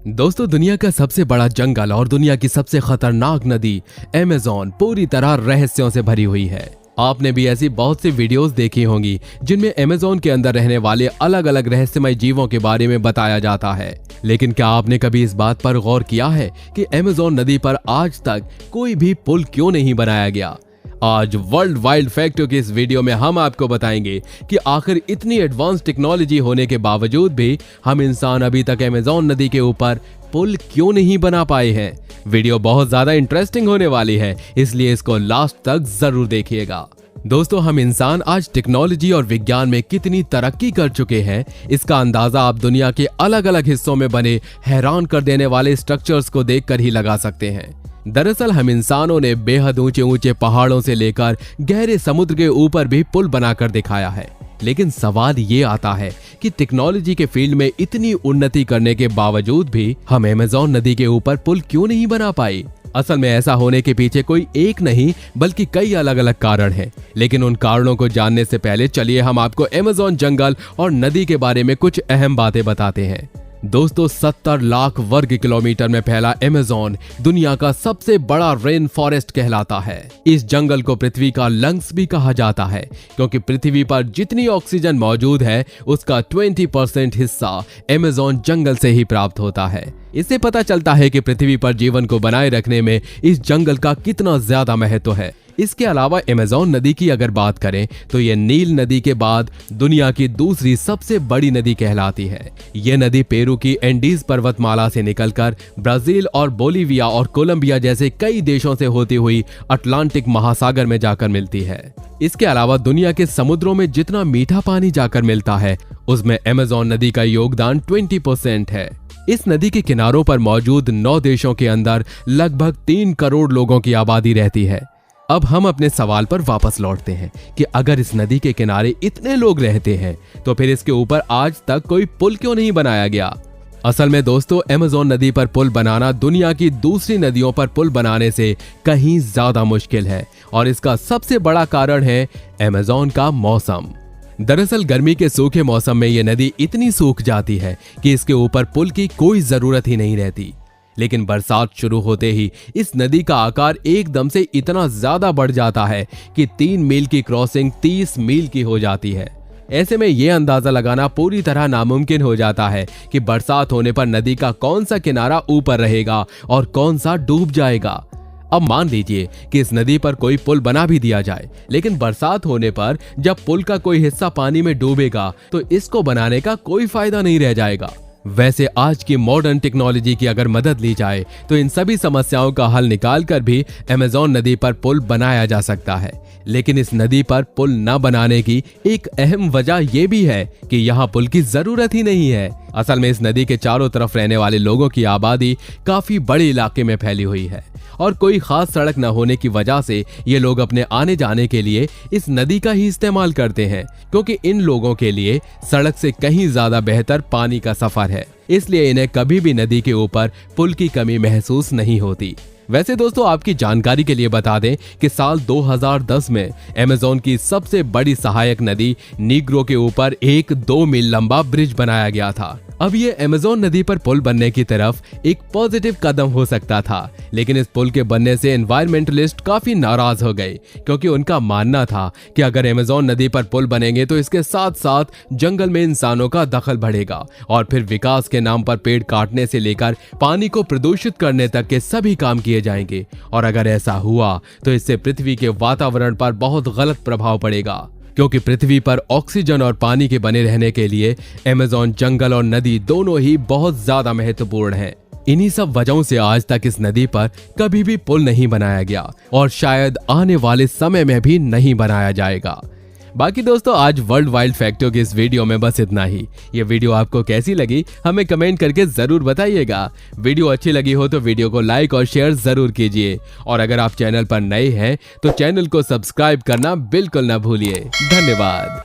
दोस्तों, दुनिया का सबसे बड़ा जंगल और दुनिया की सबसे खतरनाक नदी अमेज़न पूरी तरह रहस्यों से भरी हुई है। आपने भी ऐसी बहुत सी वीडियोस देखी होंगी जिनमें अमेज़न के अंदर रहने वाले अलग अलग रहस्यमय जीवों के बारे में बताया जाता है। लेकिन क्या आपने कभी इस बात पर गौर किया है कि अमेज़न नदी पर आज तक कोई भी पुल क्यों नहीं बनाया गया? आज वर्ल्ड वाइल्ड फैक्टों की इस वीडियो में हम आपको बताएंगे कि आखिर इतनी एडवांस टेक्नोलॉजी होने के बावजूद भी हम इंसान अभी तक अमेज़न नदी के ऊपर पुल क्यों नहीं बना पाए हैं। वीडियो बहुत ज्यादा इंटरेस्टिंग होने वाली है, इसलिए इसको लास्ट तक जरूर देखिएगा। दोस्तों, हम इंसान आज टेक्नोलॉजी और विज्ञान में कितनी तरक्की कर चुके हैं, इसका अंदाजा आप दुनिया के अलग अलग हिस्सों में बने हैरान कर देने वाले स्ट्रक्चर्स को देखकर ही लगा सकते हैं। दरअसल हम इंसानों ने बेहद ऊंचे ऊंचे पहाड़ों से लेकर गहरे समुद्र के ऊपर भी पुल बनाकर दिखाया है। लेकिन सवाल ये आता है कि टेक्नोलॉजी के फील्ड में इतनी उन्नति करने के बावजूद भी हम अमेज़न नदी के ऊपर पुल क्यों नहीं बना पाए? असल में ऐसा होने के पीछे कोई एक नहीं बल्कि कई अलग अलग कारण हैं। लेकिन उन कारणों को जानने से पहले चलिए हम आपको अमेज़न जंगल और नदी के बारे में कुछ अहम बातें बताते हैं। दोस्तों, 70 लाख वर्ग किलोमीटर में फैला अमेज़न दुनिया का सबसे बड़ा रेन फॉरेस्ट कहलाता है। इस जंगल को पृथ्वी का लंग्स भी कहा जाता है, क्योंकि पृथ्वी पर जितनी ऑक्सीजन मौजूद है उसका 20% हिस्सा अमेज़न जंगल से ही प्राप्त होता है। इससे पता चलता है कि पृथ्वी पर जीवन को बनाए रखने में इस जंगल का कितना ज्यादा महत्व है। इसके अलावा अमेज़न नदी की अगर बात करें तो यह नील नदी के बाद दुनिया की दूसरी सबसे बड़ी नदी कहलाती है। यह नदी पेरू की एंडीज पर्वतमाला से निकलकर ब्राजील और बोलिविया और कोलंबिया जैसे कई देशों से होती हुई अटलांटिक महासागर में जाकर मिलती है। इसके अलावा दुनिया के समुद्रों में जितना मीठा पानी जाकर मिलता है उसमें अमेज़न नदी का योगदान 20% है। इस नदी के किनारों पर मौजूद 9 देशों के अंदर लगभग 3 करोड़ लोगों की आबादी रहती है। अब हम अपने सवाल पर वापस लौटते हैं कि अगर इस नदी के किनारे इतने लोग रहते हैं तो फिर इसके ऊपर आज तक कोई पुल क्यों नहीं बनाया गया? असल में दोस्तों, अमेज़न नदी पर पुल बनाना दुनिया की दूसरी नदियों पर पुल बनाने से कहीं ज्यादा मुश्किल है और इसका सबसे बड़ा कारण है अमेज़न का मौसम। दरअसल गर्मी के सूखे मौसम में यह नदी इतनी सूख जाती है कि इसके ऊपर पुल की कोई जरूरत ही नहीं रहती। लेकिन बरसात शुरू होते ही इस नदी का आकार एकदम से इतना ज्यादा बढ़ जाता है कि 3 मील की क्रॉसिंग 30 मील की हो जाती है। ऐसे में यह अंदाजा लगाना पूरी तरह नामुमकिन हो जाता है कि बरसात होने पर नदी का कौन सा किनारा ऊपर रहेगा और कौन सा डूब जाएगा। अब मान लीजिए कि इस नदी पर कोई पुल बना भी दिया जाए, लेकिन बरसात होने पर जब पुल का कोई हिस्सा पानी में डूबेगा तो इसको बनाने का कोई फायदा नहीं रह जाएगा। वैसे आज की मॉडर्न टेक्नोलॉजी की अगर मदद ली जाए तो इन सभी समस्याओं का हल निकालकर भी अमेज़न नदी पर पुल बनाया जा सकता है। लेकिन इस नदी पर पुल न बनाने की एक अहम वजह यह भी है कि यहाँ पुल की जरूरत ही नहीं है। असल में इस नदी के चारों तरफ रहने वाले लोगों की आबादी काफी बड़े इलाके में फैली हुई है और कोई खास सड़क न होने की वजह से ये लोग अपने आने जाने के लिए इस नदी का ही इस्तेमाल करते हैं, क्योंकि इन लोगों के लिए सड़क से कहीं ज्यादा बेहतर पानी का सफर है। इसलिए इन्हें कभी भी नदी के ऊपर पुल की कमी महसूस नहीं होती। वैसे दोस्तों, आपकी जानकारी के लिए बता दें कि साल 2010 में अमेज़न की सबसे बड़ी सहायक नदी नीग्रो के ऊपर एक 2 मील लंबा ब्रिज बनाया गया था। अब ये अमेज़न नदी पर पुल बनने की तरफ एक पॉजिटिव कदम हो सकता था, लेकिन इस पुल के बनने से एनवायरमेंटलिस्ट काफी नाराज हो गए, क्योंकि उनका मानना था कि अगर अमेज़न नदी पर पुल बनेंगे तो इसके साथ साथ जंगल में इंसानों का दखल बढ़ेगा और फिर विकास के नाम पर पेड़ काटने से लेकर पानी को प्रदूषित करने तक के सभी काम किए जाएंगे। और अगर ऐसा हुआ तो इससे पृथ्वी के वातावरण पर बहुत गलत प्रभाव पड़ेगा, क्योंकि पृथ्वी पर ऑक्सीजन और पानी के बने रहने के लिए अमेज़न जंगल और नदी दोनों ही बहुत ज्यादा महत्वपूर्ण हैं। इन्हीं सब वजहों से आज तक इस नदी पर कभी भी पुल नहीं बनाया गया और शायद आने वाले समय में भी नहीं बनाया जाएगा। बाकी दोस्तों, आज वर्ल्ड वाइल्ड फैक्टों की इस वीडियो में बस इतना ही। ये वीडियो आपको कैसी लगी हमें कमेंट करके जरूर बताइएगा। वीडियो अच्छी लगी हो तो वीडियो को लाइक और शेयर जरूर कीजिए और अगर आप चैनल पर नए हैं तो चैनल को सब्सक्राइब करना बिल्कुल ना भूलिए। धन्यवाद।